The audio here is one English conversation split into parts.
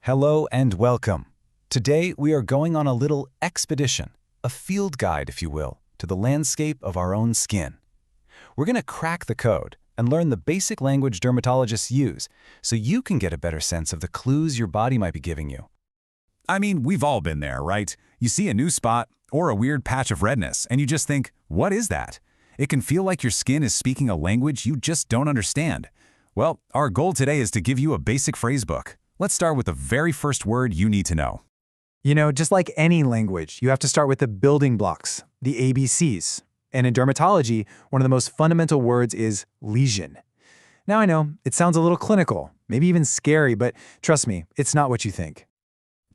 Hello and welcome. Today we are going on a little expedition, a field guide, if you will, to the landscape of our own skin. We're going to crack the code and learn the basic language dermatologists use so you can get a better sense of the clues your body might be giving you. I mean, we've all been there, right? You see a new spot or a weird patch of redness, and you just think, what is that? It can feel like your skin is speaking a language you just don't understand. Well, our goal today is to give you a basic phrase book. Let's start with the very first word you need to know. Just like any language, you have to start with the building blocks, the ABCs. And in dermatology, one of the most fundamental words is lesion. Now I know, it sounds a little clinical, maybe even scary, but trust me, it's not what you think.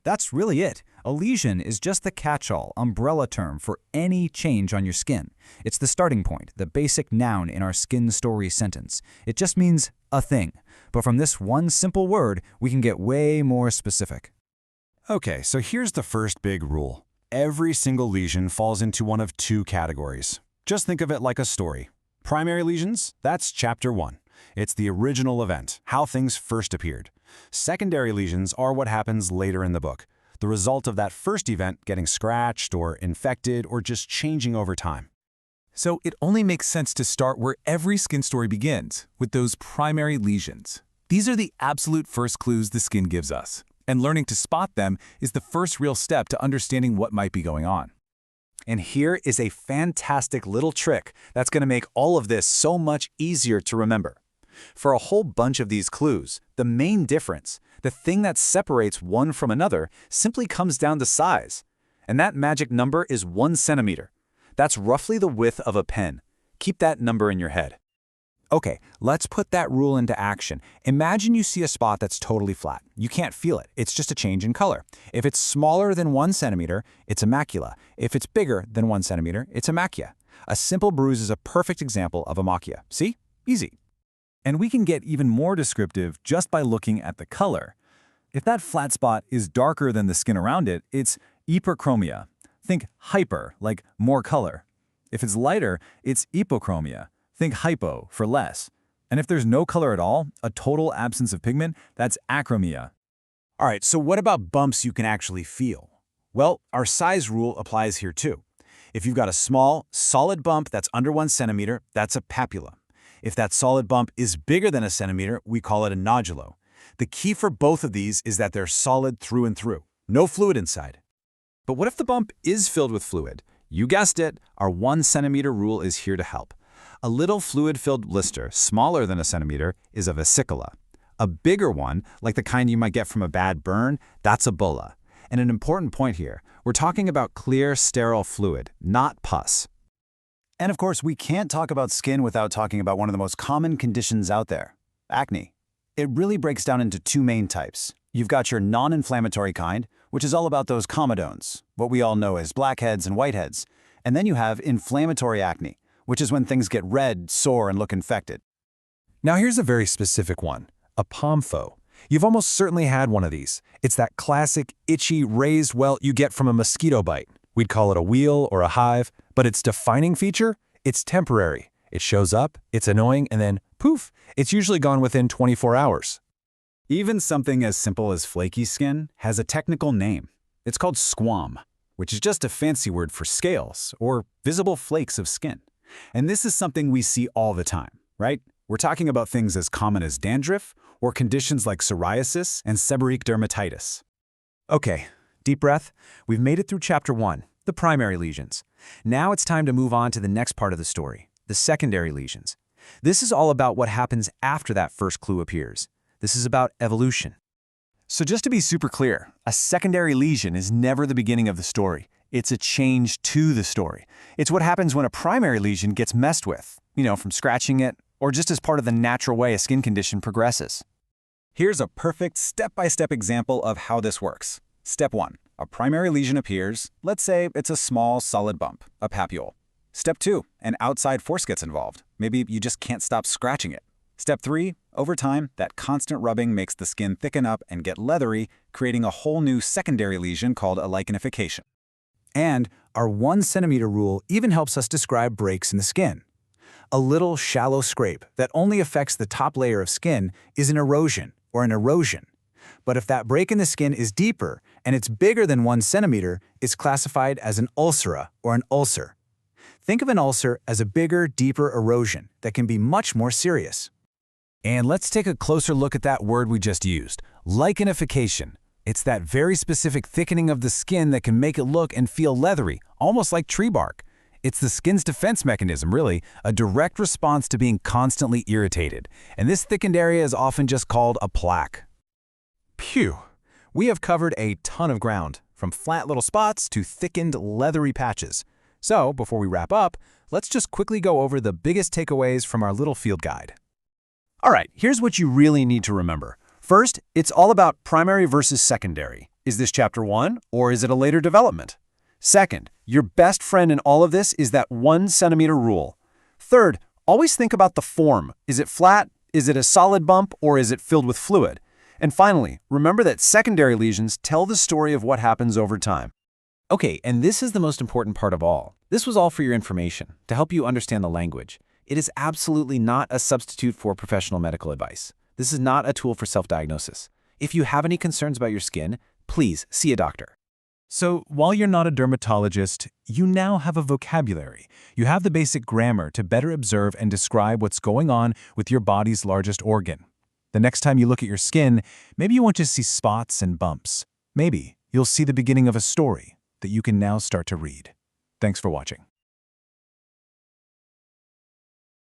That's really it. A lesion is just the catch-all umbrella term for any change on your skin. It's the starting point, the basic noun in our skin story sentence. It just means a thing. But from this one simple word, we can get way more specific. Okay, so here's the first big rule. Every single lesion falls into one of two categories. Just think of it like a story. Primary lesions, that's chapter 1. It's the original event, how things first appeared. Secondary lesions are what happens later in the book, the result of that first event getting scratched or infected or just changing over time. So it only makes sense to start where every skin story begins, with those primary lesions. These are the absolute first clues the skin gives us, and learning to spot them is the first real step to understanding what might be going on. And here is a fantastic little trick that's going to make all of this so much easier to remember. For a whole bunch of these clues, the main difference, the thing that separates one from another, simply comes down to size. And that magic number is 1 centimeter. That's roughly the width of a pen. Keep that number in your head. Okay, let's put that rule into action. Imagine you see a spot that's totally flat. You can't feel it. It's just a change in color. If it's smaller than 1 centimeter, it's a macula. If it's bigger than 1 centimeter, it's a macchia. A simple bruise is a perfect example of a macchia. See? Easy. And we can get even more descriptive just by looking at the color. If that flat spot is darker than the skin around it, it's hyperchromia. Think hyper, like more color. If it's lighter, it's hypochromia. Think hypo, for less. And if there's no color at all, a total absence of pigment, that's achromia. All right, so what about bumps you can actually feel? Well, our size rule applies here too. If you've got a small, solid bump that's under 1 centimeter, that's a papula. If that solid bump is bigger than a centimeter, we call it a nodulo. The key for both of these is that they're solid through and through. No fluid inside. But what if the bump is filled with fluid? You guessed it, our 1 centimeter rule is here to help. A little fluid-filled blister, smaller than a centimeter, is a vesicula. A bigger one, like the kind you might get from a bad burn, that's a bulla. And an important point here, we're talking about clear, sterile fluid, not pus. And of course, we can't talk about skin without talking about one of the most common conditions out there, acne. It really breaks down into two main types. You've got your non-inflammatory kind, which is all about those comedones, what we all know as blackheads and whiteheads. And then you have inflammatory acne, which is when things get red, sore, and look infected. Now here's a very specific one, a pompho. You've almost certainly had one of these. It's that classic, itchy, raised welt you get from a mosquito bite. We'd call it a wheal or a hive, but its defining feature? It's temporary. It shows up, it's annoying, and then, poof, it's usually gone within 24 hours. Even something as simple as flaky skin has a technical name. It's called squam, which is just a fancy word for scales, or visible flakes of skin. And this is something we see all the time, right? We're talking about things as common as dandruff, or conditions like psoriasis and seborrheic dermatitis. Okay, deep breath. We've made it through chapter 1, the primary lesions. Now it's time to move on to the next part of the story, the secondary lesions. This is all about what happens after that first clue appears. This is about evolution. So just to be super clear, a secondary lesion is never the beginning of the story. It's a change to the story. It's what happens when a primary lesion gets messed with, from scratching it, or just as part of the natural way a skin condition progresses. Here's a perfect step-by-step example of how this works. Step 1. A primary lesion appears. Let's say it's a small, solid bump, a papule. Step 2. An outside force gets involved. Maybe you just can't stop scratching it. Step 3. Over time, that constant rubbing makes the skin thicken up and get leathery, creating a whole new secondary lesion called a lichenification. And our 1 centimeter rule even helps us describe breaks in the skin. A little shallow scrape that only affects the top layer of skin is an erosion or an erosion. But if that break in the skin is deeper and it's bigger than 1 centimeter, it's classified as an ulcera or an ulcer. Think of an ulcer as a bigger, deeper erosion that can be much more serious. And let's take a closer look at that word we just used, lichenification. It's that very specific thickening of the skin that can make it look and feel leathery, almost like tree bark. It's the skin's defense mechanism, really, a direct response to being constantly irritated. And this thickened area is often just called a plaque. Phew! We have covered a ton of ground, from flat little spots to thickened, leathery patches. So, before we wrap up, let's just quickly go over the biggest takeaways from our little field guide. All right, here's what you really need to remember. First, it's all about primary versus secondary. Is this chapter 1, or is it a later development? Second, your best friend in all of this is that 1 centimeter rule. Third, always think about the form. Is it flat? Is it a solid bump? Or is it filled with fluid? And finally, remember that secondary lesions tell the story of what happens over time. Okay, and this is the most important part of all. This was all for your information, to help you understand the language. It is absolutely not a substitute for professional medical advice. This is not a tool for self-diagnosis. If you have any concerns about your skin, please see a doctor. So, while you're not a dermatologist, you now have a vocabulary. You have the basic grammar to better observe and describe what's going on with your body's largest organ. The next time you look at your skin, maybe you won't just see spots and bumps. Maybe you'll see the beginning of a story that you can now start to read. Thanks for watching.